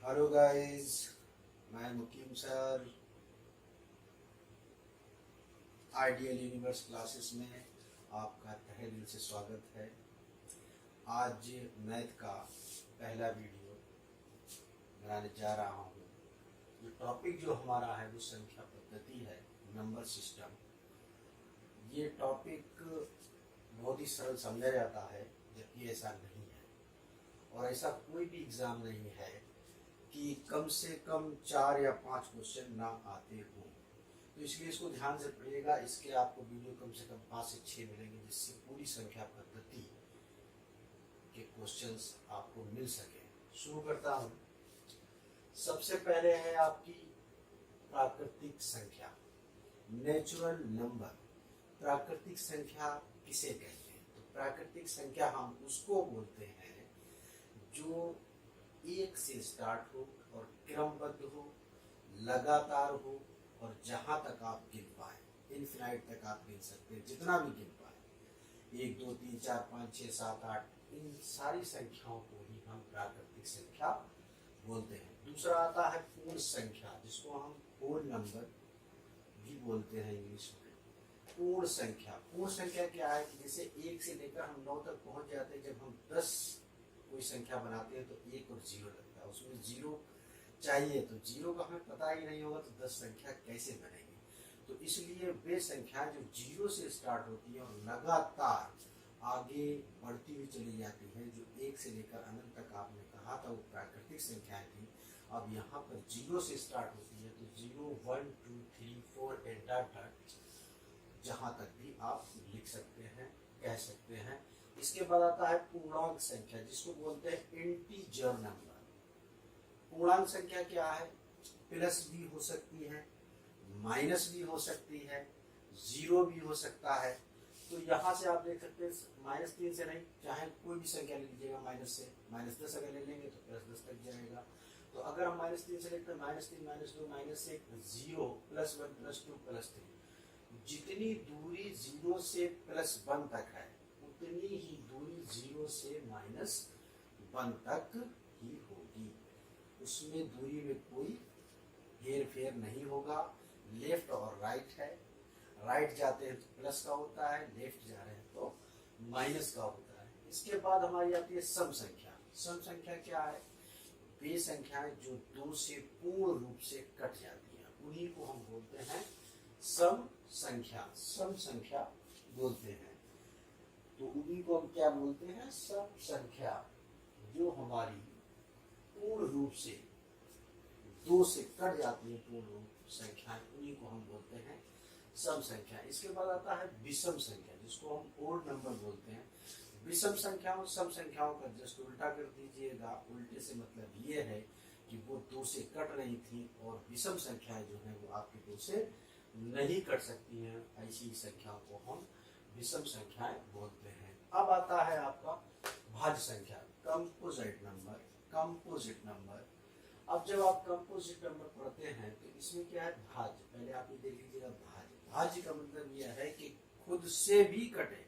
Hello guys, मैं मुकीम sir ideal universe classes में आपका तहे दिल से स्वागत है। आज मैथ का पहला वीडियो बनाने जा रहा हूँ। जो टॉपिक जो हमारा है वो संख्या पद्धति है, नंबर सिस्टम। ये टॉपिक बहुत ही सरल समझा जाता है, जबकि ऐसा नहीं है और ऐसा कोई भी एग्ज़ाम नहीं है कि कम से कम 4 या 5 क्वेश्चन ना आते हों। तो इसलिए इसको ध्यान से पढ़िएगा। इसके आपको वीडियो कम से कम 5 से 6 मिलेंगे, जिससे पूरी संख्या पद्धति के क्वेश्चंस आपको मिल सके। शुरू करता हूँ। सबसे पहले है आपकी प्राकृतिक संख्या, नेचुरल नंबर। प्राकृतिक संख्या किसे कहते हैं? तो प्राकृतिक संख्या हम उसको बोलते हैं जो एक से स्टार्ट हो और क्रमबद्ध हो, लगातार हो और जहां तक आप गिन पाए, इनफिनाइट तक आप गिन सकते हैं, जितना भी गिन पाए, 1 2 3 4 5 6 7 8, इन सारी संख्याओं को ही हम प्राकृतिक संख्या बोलते हैं। दूसरा आता है पूर्ण संख्या, जिसको हम होल नंबर भी बोलते हैं इंग्लिश में। पूर्ण संख्या, पूर्ण संख्या क्या है कि जैसे 1 से लेकर हम 9 तक पहुंच जाते हैं। जब हम 10 कोई संख्या बनाते हैं तो 1 और 0 लगता है, उसमें 0 चाहिए, तो 0 का हमें पता ही नहीं होगा तो 10 संख्या कैसे बनेगी। तो इसलिए वे संख्या जो 0 से स्टार्ट होती है और लगातार आगे बढ़ती हुई चली जाती है, जो 1 से लेकर अनंत तक आपने कहा था वो प्राकृतिक संख्याएं थी। अब यहाँ पर 0 से स्टार्ट होती है तो 0 1 2 3 4 एंड डॉट, जहाँ तक भी आप लिख सकते हैं, कह सकते हैं। इसके बाद आता है पूर्णांक संख्या, जिसको बोलते हैं इंटीजर नंबर। पूर्णांक संख्या क्या है? प्लस भी हो सकती है, माइनस भी हो सकती है, 0 भी हो सकता है। तो यहाँ से आप देख सकते हैं -3 से नहीं, चाहे कोई भी संख्या ले लीजिएगा माइनस से। -10 अगर ले लेंगे तो +10 तक जाएगा। तो अगर हम -3 से लेते हैं -3 -2 -1 0 +1 +2 +3, जितनी दूरी 0 से +1 तक है उतनी ही दूरी 0 से -1 तक ही होगी। उसमें दूरी में कोई हेर फेर नहीं होगा। लेफ्ट और राइट है, राइट जाते हैं तो प्लस का होता है, लेफ्ट जा रहे हैं तो माइनस का होता है। इसके बाद हमारी आती है सम संख्या। सम संख्या क्या है? वे संख्याएं जो 2 से पूर्ण रूप से कट जाती हैं, उन्हीं को हम बोलते हैं सम संख्या। सम संख्या बोलते हैं, तो उन्हीं को हम क्या बोलते हैं? सम संख्या। जो हमारी पूर्ण रूप से 2 से कट जाती है, पूर्ण रूप संख्याएं, उन्हीं को हम बोलते हैं सम संख्या। इसके बाद आता है विषम संख्या, जिसको हम ओड नंबर बोलते हैं। विषम संख्याओं सम संख्याओं का जस्ट उल्टा कर दीजिएगा। उल्टे से मतलब ये है कि वो 2 से कट रही थी और विषम संख्याएं जो है वो आपके 2 से नहीं कट सकती हैं। ऐसी संख्याओं को हम विषम संख्याएं बोलते हैं। अब आता है आपका भाज्य संख्या, कंपोजिट नंबर। कंपोजिट नंबर, अब जब आप कंपोजिट नंबर पढ़ते हैं तो इसमें क्या है? भाज्य। पहले आप ये देख लीजिएगा, भाज्य। भाज्य का मतलब यह है कि खुद से भी कटे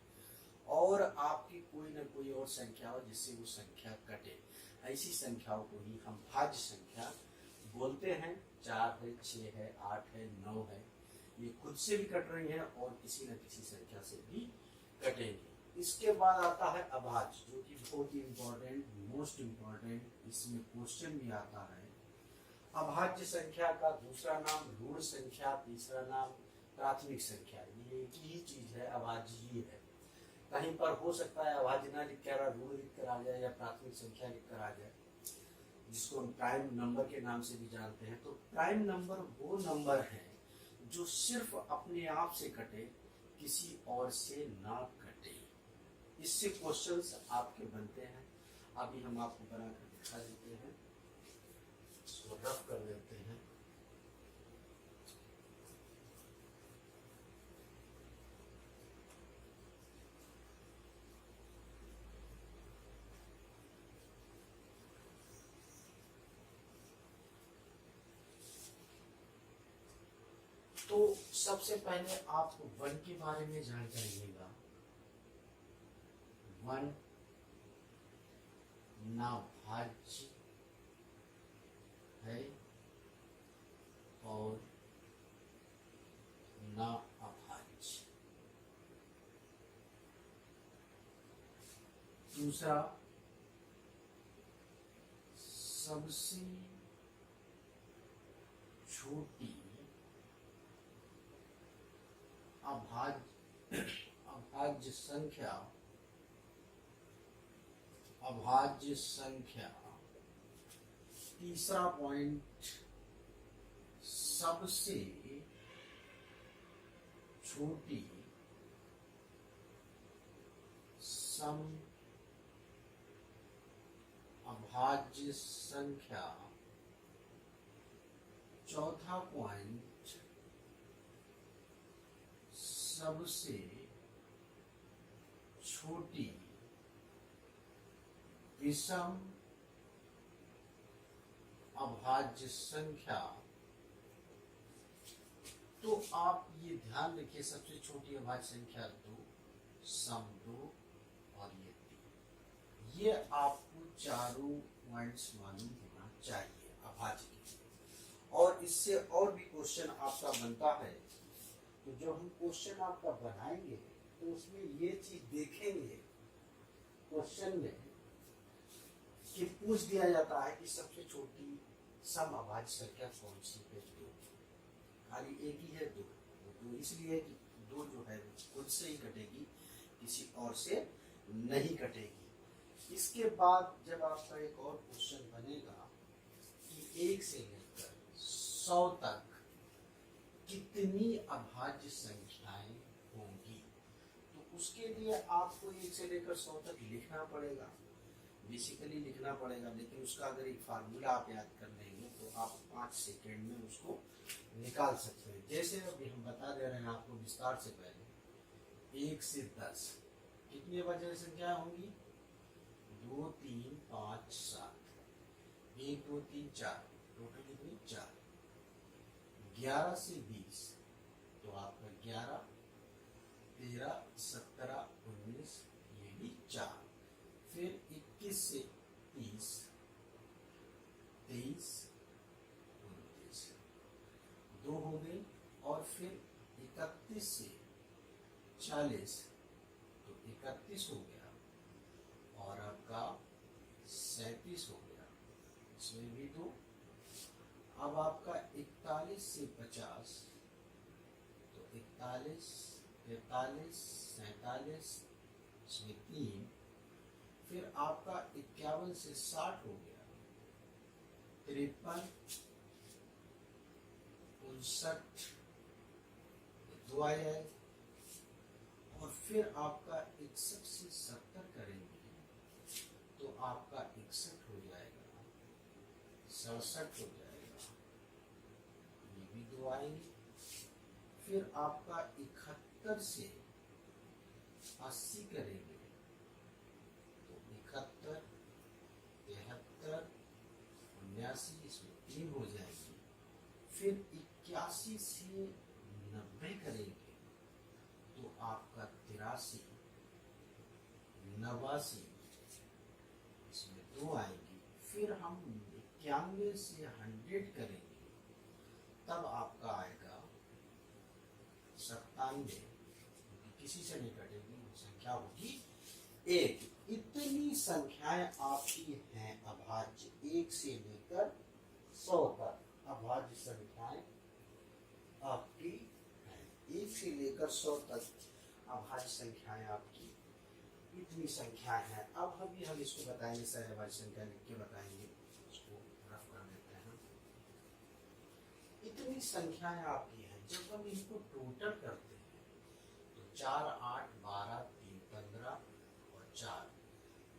और आपकी कोई ना कोई और संख्या हो जिससे वो संख्या कटे, ऐसी संख्याओं को ही हम भाज्य संख्या बोलते हैं। 4 है, 6 है, 8 है, 9 है, ये खुद से भी कट रही हैं और किसी न किसी संख्या से भी कटेंगे। इसके बाद आता है अभाज्य, जो कि बहुत ही इंपॉर्टेंट, मोस्ट इंपॉर्टेंट, इसमें क्वेश्चन भी आता है। अभाज्य संख्या का दूसरा नाम ऋण संख्या, तीसरा नाम प्राथमिक संख्या। ये एक ही चीज है, अभाज्य ही है। कहीं पर हो सकता है अभाज्य ना लिख कर ऋण लिख कर आ जाए या प्राथमिक संख्या लिख कर आ जाए, जिसको हम प्राइम नंबर के नाम से भी जानते हैं। तो प्राइम नंबर वो नंबर है जो सिर्फ अपने आप से कटे, किसी और से ना कटे। इससे क्वेश्चंस आपके बनते हैं। अभी हम आपको बनाकर दिखा देते हैं, इसको रफ कर देते हैं। तो सबसे पहले आप 1 के बारे में जान जाइएगा। 1 ना भाज्य है और ना अभाज्य। दूसरा, सबसे छोटी अभाज्य संख्या, तीसरा पॉइंट, सबसे छोटी सम अभाज्य संख्या। चौथा पॉइंट, सबसे छोटी विषम अभाज्य संख्या। तो आप ये ध्यान रखिए, सबसे छोटी अभाज्य संख्या 2, सम 2 और ये 3। ये आपको चारों पॉइंट्स मालूम होना चाहिए अभाज्य के। और इससे और भी क्वेश्चन आपका बनता है, तो जो हम क्वेश्चन आपका बनाएंगे तो उसमें ये चीज देखेंगे क्वेश्चन में कि पूछ दिया जाता है कि सबसे छोटी सम अभाज्य संख्या कौन सी है। 2, खाली एक ही है 2, तो इसलिए कि 2 जो है खुद से ही कटेगी, किसी और से नहीं कटेगी। इसके बाद जब आपका एक और क्वेश्चन बनेगा कि 1 से लेकर 100 तक कितनी अभाज्य संख्याएं होंगी, तो उसके लिए आपको 1 से लेकर 100 तक लिखना पड़ेगा, बेसिकली लिखना पड़ेगा। लेकिन उसका अगर एक फार्मूला आप याद कर लेंगे तो आप 5 सेकेंड में उसको निकाल सकते हैं। जैसे अभी हम बता दे रहे हैं आपको विस्तार से पहले, 1 से 10 कितनी अभाज्य संख्या होंगी? 2, 3, 5, 7, 1, 2, 3, 4, टोटल कितनी? 4। 11 से 20 तो आपका 11, 13, 17, 19, ये भी 4। फिर 21 से 30, 23, 29, 2 हो गए। और फिर 31 से 40 तो 31 हो गया, और आपका 37 हो गया, इसमें भी 2। अब आपका 41 से 50 तो 41, 43, 47, इसमें 3। फिर आपका 51 से 60 हो गया, 53, 59, 2 आया। और फिर आपका 61 से 70 करेंगे तो आपका 61 हो जाएगा, 67 हो जाएगा, ये भी 2 आएंगे। फिर आपका 71 से 80 करेंगे तो 71, 73, 79, इसमें 3 हो जाएगी। फिर 81 से 90 करेंगे तो आपका 83, 89, इसमें 2 आएंगी। फिर हम 91 से 100 करेंगे तब आपका आएगा 97, किसी से नहीं कटेगी, संख्या होगी 1। इतनी संख्याएं आपकी हैं अभाज्य, 1 से लेकर 100 तक अभाज्य संख्याएं आपकी हैं। 1 से लेकर 100 तक अभाज्य संख्याएं आपकी इतनी संख्या है। अब हम इसको बताएंगे, सारे अभाज्य संख्या लिख के बताएंगे, इसको रफ कर लेते हैं। इतनी संख्याएं आपकी हैं, जब हम इनको टोटल करते हैं तो 4, 8, 12, 3, 15 और 4,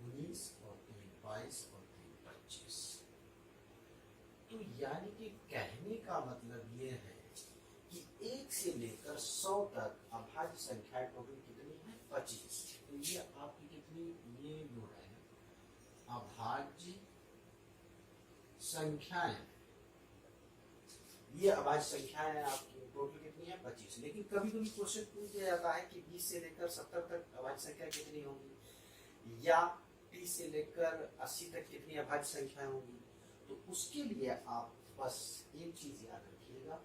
19 और 3, 22 और 3, 25। तो यानी कि कहने का मतलब ये है कि 1 से लेकर 100 तक अभाज्य संख्याएं टोटल कितनी है? 25। तो ये आपकी कितनी, ये जो है अभाज्य संख्याएं, ये अभाज्य संख्याएं आपकी टोटल कितनी है? 25। लेकिन कभी कभी क्वेश्चन पूछ दिया जाता है कि 20 से लेकर 70 तक अभाज्य संख्या कितनी होगी, या 30 से लेकर 80 तक कितनी अभाज्य संख्याएं होंगी। तो उसके लिए आप बस एक चीज याद रखिएगा,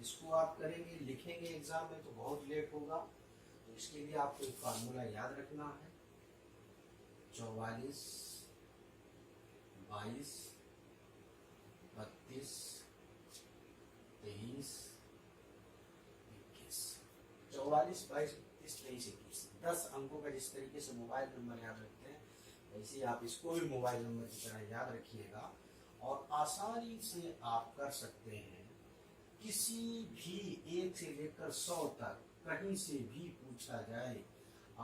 इसको आप करेंगे लिखेंगे एग्जाम में तो बहुत लेट होगा, तो इसके लिए आपको एक फार्मूला याद रखना है, 44, 22, 32, 23, 21, 44, 22, 33, 21, 10 अंकों का जिस तरीके से मोबाइल नंबर याद रखते हैं वैसे ही आप इसको भी मोबाइल नंबर की तरह याद रखिएगा और आसानी से आप कर सकते हैं। किसी भी 1 से लेकर 100 तक कहीं से भी पूछा जाए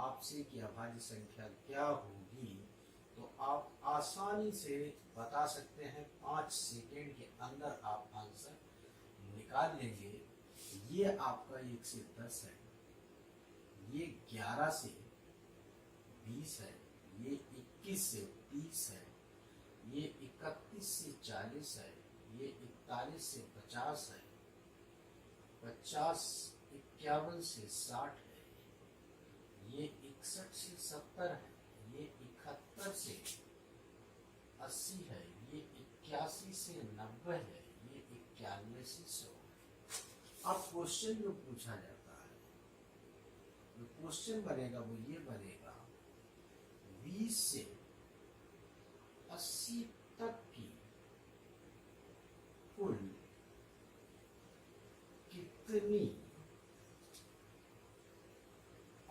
आपसे कि अभाज्य संख्या क्या होगी तो आप आसानी से बता सकते हैं, 5 सेकेंड के अंदर आप आंसर निकाल लेंगे। ये आपका 1 से 10 है, ये 11 से 20 है, ये 21 से 30 है, ये 31 से 40 है, ये 41 से 50 है, 50, 51 से 60 है, ये 61 से 70 है, ये 71 से 80 है, ये 81 से 90 है, ये 91 से 100 है। अब क्वेश्चन जो पूछा जाता है, जो क्वेश्चन बनेगा वो ये बनेगा, 20 से 80 तक की कुल कितनी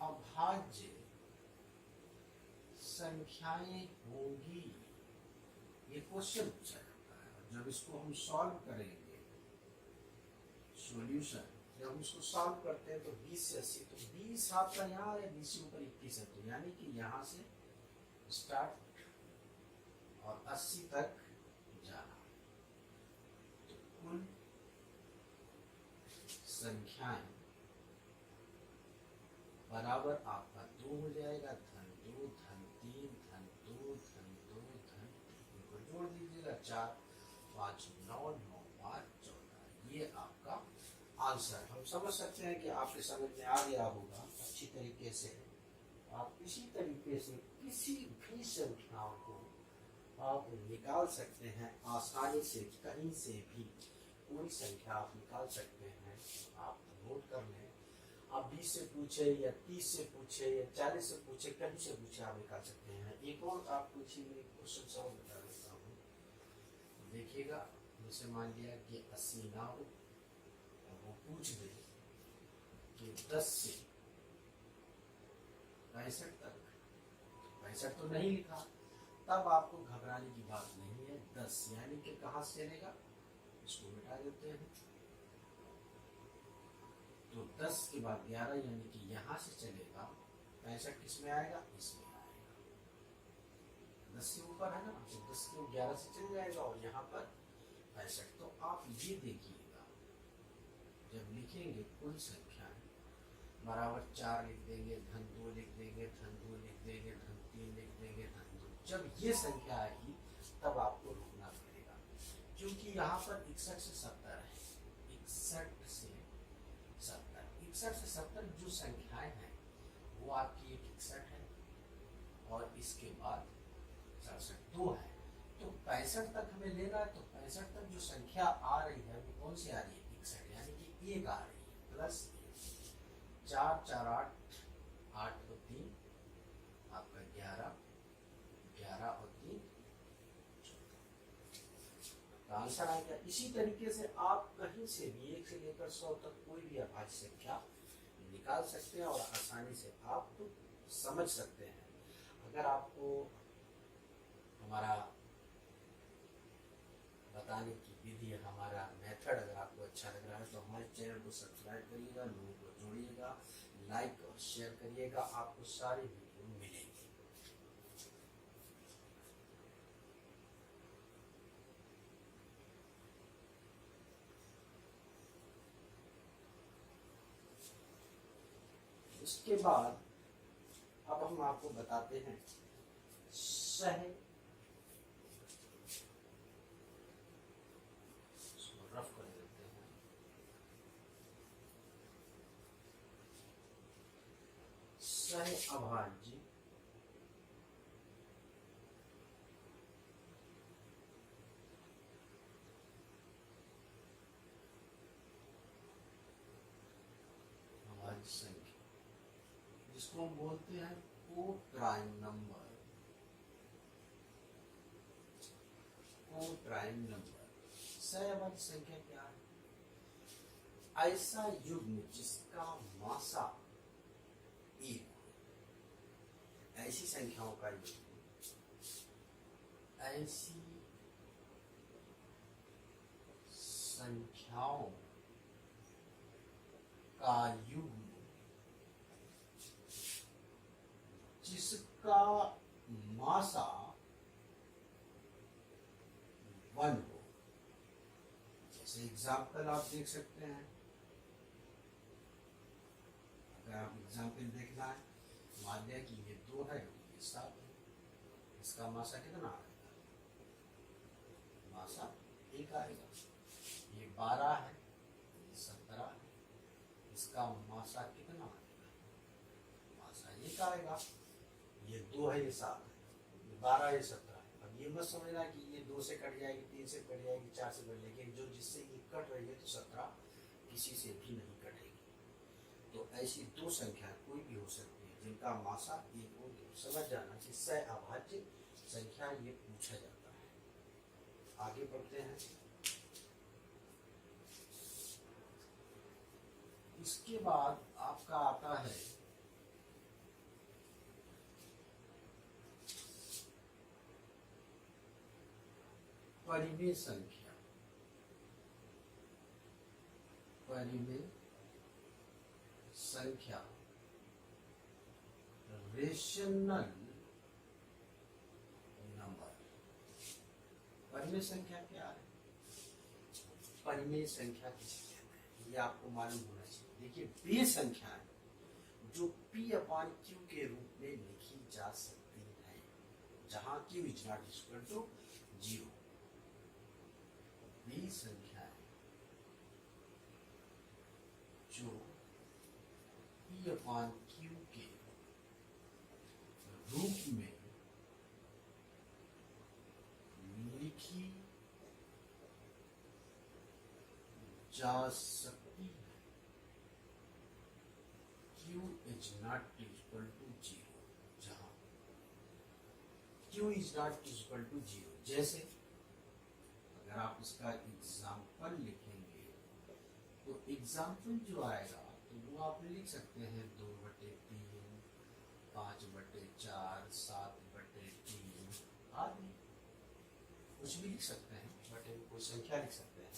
अभाज्य संख्याएं होंगी, ये क्वेश्चन पूछा जाता है। जब इसको हम सॉल्व करेंगे, सॉल्यूशन जब हम इसको सॉल्व करते हैं तो 20 से 80, तो 20 आपका यहाँ है, 20 के ऊपर 21 है, तो यानी कि यहाँ से स्टार्ट और 80 तक जाना, तो कुल संख्याएं बराबर आपका 2 हो जाएगा, धन 2, धन 3, धन 2, धन 2, धन 3 को जोड़ दीजिएगा, 4, 5, 9, 9, 5, 14, ये आपका आंसर। हम समझ सकते हैं कि आपके समझ में आ गया होगा अच्छी तरीके से। आप इसी तरीके से किसी भी संख्याओं को आप निकाल सकते हैं आसानी से, कहीं से भी कोई संख्या आप निकाल सकते हैं। आप नोट कर लें, आप 20 से पूछे या 30 से पूछे या 40 से पूछे, कहीं से पूछे आप निकाल सकते हैं। एक और आपको इसी में क्वेश्चन सॉल्व बता देता हूँ, देखिएगा। जैसे मान लिया कि 80 ना हो और वो पूछ दे कि 10 से 65 तक, 65 तो नहीं लिखा, तब आपको घबराने की बात नहीं है। 10 यानी कि कहाँ से चलेगा, इसको मिटा देते हैं, तो 10 के बाद 11 यानी कि यहाँ से चलेगा, 65 किस में आएगा, इसमें आएगा। 10 से ऊपर है ना, तो 10 के 11 से चल जाएगा और यहाँ पर 65। तो आप ये देखिएगा, जब लिखेंगे कुल संख्या बराबर 4 लिख देंगे, धन 2 लिख देंगे, धन 2 लिख देंगे, धन 3 लिख देंगे, धन 2, जब ये संख्या आएगी तब आपको रुकना पड़ेगा, क्योंकि यहाँ पर 61 से 70 है, 61 से 70, 61 से 70 जो संख्याएं हैं वो आपकी एक 61 है और इसके बाद 67 2 है, तो 65 तक हमें लेना है। तो 65 तक जो संख्या आ रही है वो कौन सी आ रही है, 61, यानी कि 1 आ रही है, प्लस 4, 4, 8, 8 और 3 आपका 11, 11 और 3 14, आंसर आ गया। इसी तरीके से आप कहीं से भी 1 से लेकर 100 तक कोई भी अभाज्य संख्या निकाल सकते हैं और आसानी से आप तो समझ सकते हैं। अगर आपको हमारा बताने की विधि, हमारा मेथड अगर आपको अच्छा लग रहा है तो हमारे चैनल को सब्सक्राइब करिएगा, लोगों को जोड़िएगा, लाइक और शेयर करिएगा, आपको सारी वीडियो मिलेंगी। इसके बाद अब हम आपको बताते हैं सह रफ कर देते हैं, सह अभाज्य इसको हम बोलते हैं को प्राइम नंबर। को प्राइम नंबर सही वाली संख्या क्या है? ऐसा युग्म जिसका मासा एक हो, ऐसी संख्याओं का युग्म, ऐसी संख्याओं का युग्म जिसका मासा 1 हो। जैसे एग्जाम्पल आप देख सकते हैं, अगर आप एग्जाम्पल देखना है, मान लिया कि ये 2 है, ये 7 है, इसका मासा कितना आएगा? मासा 1 आएगा। ये 12 है, ये 17 है, इसका मासा कितना आएगा? मासा 1 आएगा। ये 2 है, ये 7 है, ये 12 है, ये 17 है। अब ये मत समझना कि ये 2 से कट जाएगी, 3 से कट जाएगी, 4 से कट जाएगी, जो जिससे ये कट रही है तो 17 किसी से भी नहीं कटेगी। तो ऐसी 2 संख्या कोई भी हो सकती है जिनका मासा 1 हो। तो समझ जाना कि सहअभाज्य संख्या ये पूछा जाता है। आगे बढ़ते हैं। इसके बाद आपका आता है परिमेय संख्या। परिमेय संख्या रेशनल नंबर। परिमेय संख्या क्या है? परिमेय संख्या किसे कहते हैं ये आपको मालूम होना चाहिए। देखिए, वे संख्याएं जो P/Q के रूप में लिखी जा सकती है, जहां Q is not equal to 0। वे संख्याएं जो P/Q के रूप में लिखी जा सकती है, Q is not equal to 0, जहां Q is not equal to 0। जैसे अगर आप इसका एग्जाम्पल लिखेंगे तो एग्जाम्पल जो आएगा तो वो आप लिख सकते हैं 2/3, 5/4, 7/3 आदि कुछ भी लिख सकते हैं, बट कोई संख्या लिख सकते हैं।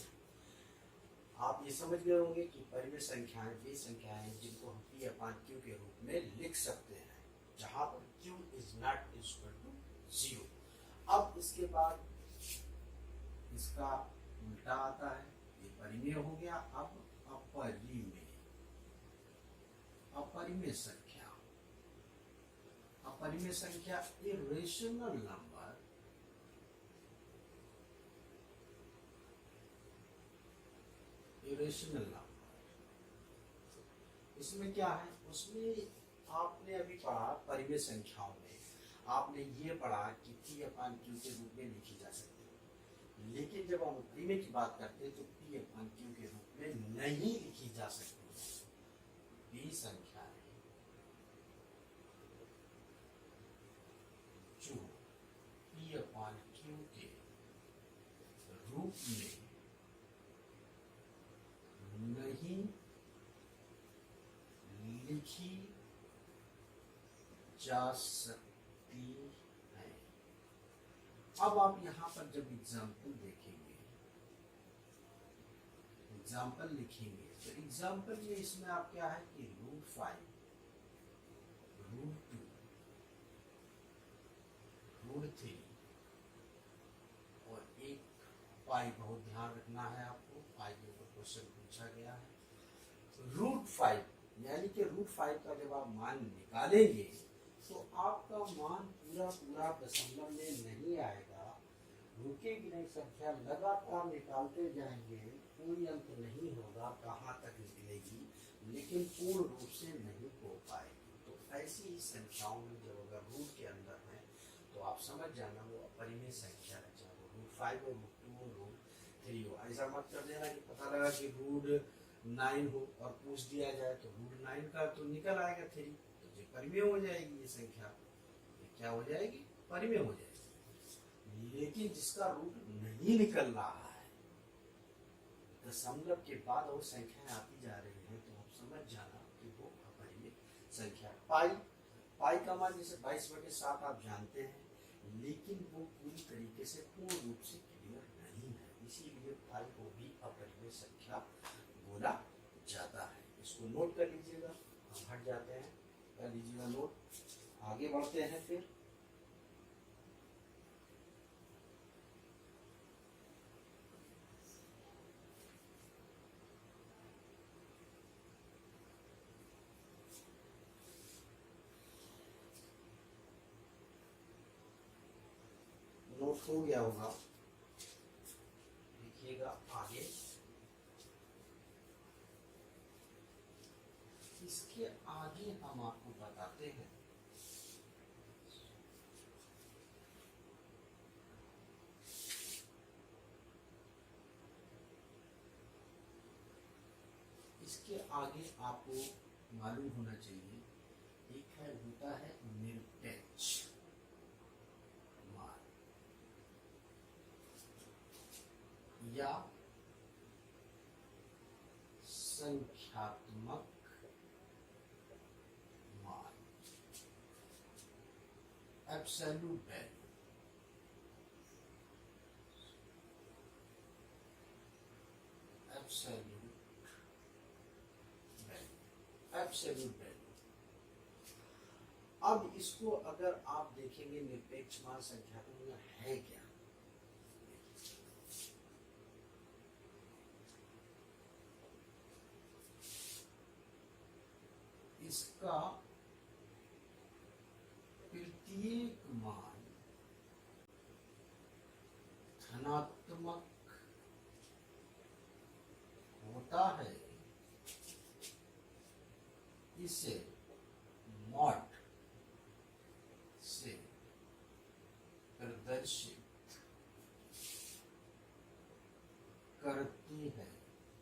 आप ये समझ गए होंगे कि परिमेय संख्याएं वे संख्याएं जिनको हम P/Q के रूप में लिख सकते हैं, जहां पर Q is not equal to 0। अब इसके बाद इसका उल्टा आता है, ये परिमेय हो गया। अब अपरिमेय। अपरिमेय संख्या। अपरिमेय संख्या इरेशनल नंबर। इरेशनल नंबर इसमें क्या है? उसमें आपने अभी पढ़ा परिमेय संख्याओं में, आपने ये पढ़ा कि P/Q के रूप में लिखी जा सकती है, लेकिन जब हम परिमेय की बात करते हैं तो P/Q के रूप में नहीं लिखी जा सकती। वे संख्याएं जो P/Q के रूप में नहीं लिखी जा सकती है। अब आप यहां पर जब एग्जाम्पल देखेंगे, एग्जाम्पल लिखेंगे, तो एग्जाम्पल ये इसमें आप क्या है कि √5, √2, √3 और एक पाई, बहुत ध्यान रखना है आपको, पाई के ऊपर क्वेश्चन पूछा गया है। तो √5 यानी कि √5 का जब आप मान निकालेंगे तो आपका मान पूरा दशमलव में नहीं आएगा, रुकेगी नहीं संख्या, लगातार निकालते जाएंगे, कोई अंत नहीं होगा कहाँ तक निकलेगी, लेकिन पूर्ण रूप से नहीं हो पाएगी। तो ऐसी ही संख्याओं में जब अगर रूट के अंदर है तो आप समझ जाना वो अपरिमेय संख्या है, चाहे वो √5 हो, √2 हो, √3 हो। ऐसा मत कर देना कि पता लगा कि √9 हो और पूछ दिया जाए तो √9 का तो निकल आएगा 3, तो परिमेय हो जाएगी, ये संख्या ये क्या हो जाएगी, परिमेय हो जाएगी। लेकिन जिसका रूट नहीं निकल रहा है, दशमलव के बाद और संख्याएं आती जा रही हैं, तो आप समझ जाना कि वो अपरिमेय संख्या। पाई, पाई का मान जैसे 22/7 आप जानते हैं, लेकिन वो पूरी तरीके से पूर्ण रूप से क्लियर नहीं है, इसीलिए पाई को भी अपरिमेय संख्या बोला जाता है। इसको नोट कर लीजिएगा, हम हट जाते हैं, कर लीजिएगा नोट, आगे बढ़ते हैं। फिर नोट हो गया होगा, देखिएगा आगे। इसके आगे हम आपको बताते हैं इसके आगे आपको मालूम होना चाहिए, एक है होता है निरपेक्ष मान या संख्यात्मक मान, absolute value, absolute value, absolute value. अब इसको अगर आप देखेंगे निरपेक्ष मान संख्यात्मक मान है क्या, इसका प्रत्येक मान धनात्मक होता है, इसे मॉड से प्रदर्शित करती है।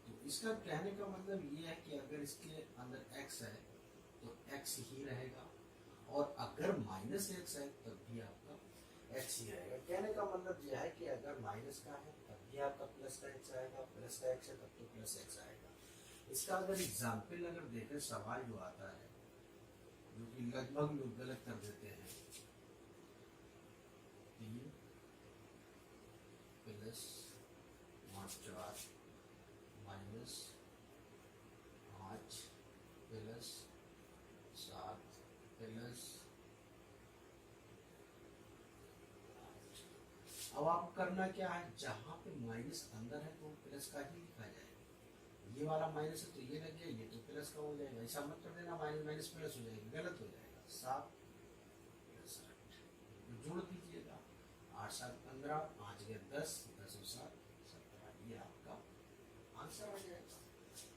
तो इसका कहने का मतलब ये है कि अगर इसके अंदर x है तो x ही रहेगा, और अगर -x है तब भी आपका x ही रहेगा। कहने का मतलब यह है कि अगर माइनस का है तब भी आपका प्लस का x आएगा, प्लस का x है तब तो प्लस x आएगा। इसका अगर एग्जाम्पल अगर देखें, सवाल जो आता है जो कि लगभग लोग गलत कर देते हैं, 3 प्लस 4 माइनस 5 प्लस 7 प्लस 8। अब आपको करना क्या है, जहां पे माइनस अंदर है तो प्लस का ही लिखा जाएगा। ये वाला माइनस है तो ये लग गया, ये तो प्लस का हो जाएगा। ऐसा मत कर देना माइनस माइनस प्लस हो जाएगा, गलत हो जाएगा। 7 प्लस 8 जोड़ दीजिएगा, 8 7 15, 5 गए 10, 10 और 7 17, ये आपका आंसर आ जाएगा।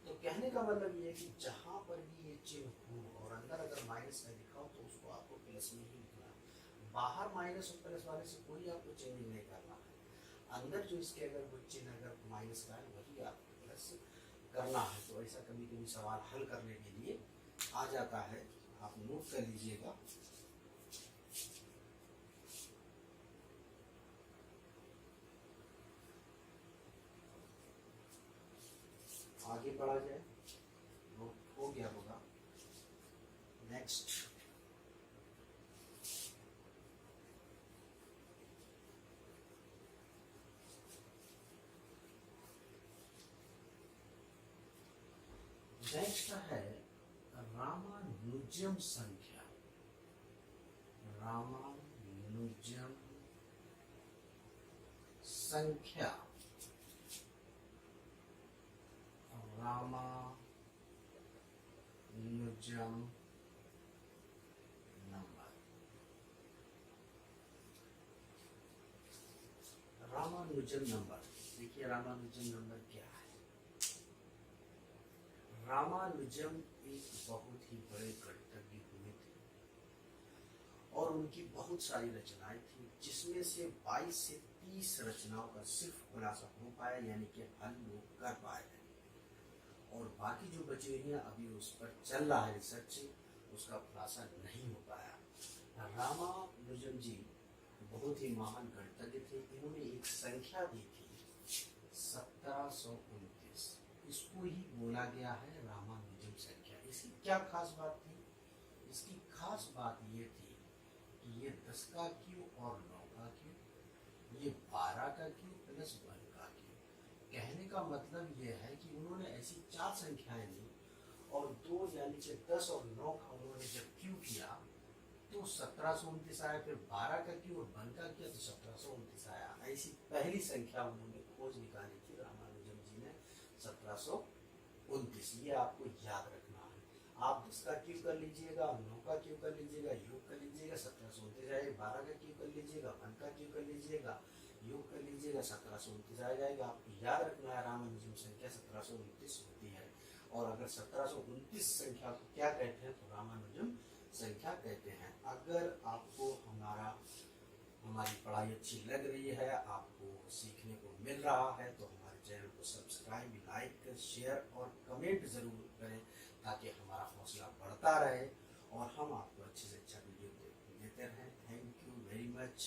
तो कहने का मतलब ये है कि जहां पर भी ये चिन्ह हो और अंदर अगर माइनस का लिखा हो तो उसको आपको प्लस में ही लिखना है। बाहर माइनस और प्लस वाले से कोई आपको चेंजिंग नहीं करना है, अंदर जो इसके अगर वो चिन्ह अगर माइनस का है वही आपको प्लस करना है। तो ऐसा कभी कभी सवाल हल करने के लिए आ जाता है, आप नोट कर लीजिएगा। आगे बढ़ा जाए, नोट हो गया होगा। नेक्स्ट नेक्स्ट है रामानुजम संख्या। रामानुजम संख्या, रामानुजम नंबर। रामानुजम नंबर, देखिए रामानुजम नंबर क्या है। रामानुजम एक बहुत ही बड़े गणितज्ञ हुए थे और उनकी बहुत सारी रचनाएं थी, जिसमें से 22 से 30 रचनाओं का सिर्फ खुलासा हो पाया, यानी कि हल लोग कर पाए हैं, और बाकी जो बची हुई है अभी उस पर चल रहा है रिसर्च, उसका खुलासा नहीं हो पाया। रामानुजम जी बहुत ही महान गणितज्ञ थे। इन्होंने एक संख्या दी थी 1729। इसको ही बोला गया है रामानुजम संख्या। इसकी क्या खास बात थी? इसकी खास बात ये थी कि ये 10 का क्यूब और 9 का क्यूब, ये 12 का क्यूब प्लस 1 का क्यूब। कहने का मतलब ये है कि उन्होंने ऐसी 4 संख्याएं ली और 2 यानी कि 10 और 9 का उन्होंने जब क्यूब किया तो 1729 आया। फिर 12 का क्यूब और 1 का किया तो 1729 आया। ऐसी पहली संख्या उन्होंने खोज निकाली थी रामानुजम जी ने 1729। ये आपको याद रखना है। आप 10 का क्यूब कर लीजिएगा, 9 का क्यूब कर लीजिएगा, योग कर लीजिएगा, 1729 आएगा। 12 का क्यूब कर लीजिएगा, 1 का क्यूब कर लीजिएगा, योग कर लीजिएगा, 1729 आ जाएगा। आपको याद रखना है रामानुजम संख्या 1729 होती है। और अगर 1729 संख्या को क्या कहते हैं तो रामानुजम संख्या कहते हैं। अगर आपको हमारी पढ़ाई अच्छी लग रही है, आपको सीखने को मिल रहा है तो हमारे चैनल को सब्सक्राइब, लाइक, शेयर और कमेंट ज़रूर करें ताकि हमारा हौसला बढ़ता रहे और हम आपको अच्छे से अच्छा वीडियो देते रहें। Thank you very much.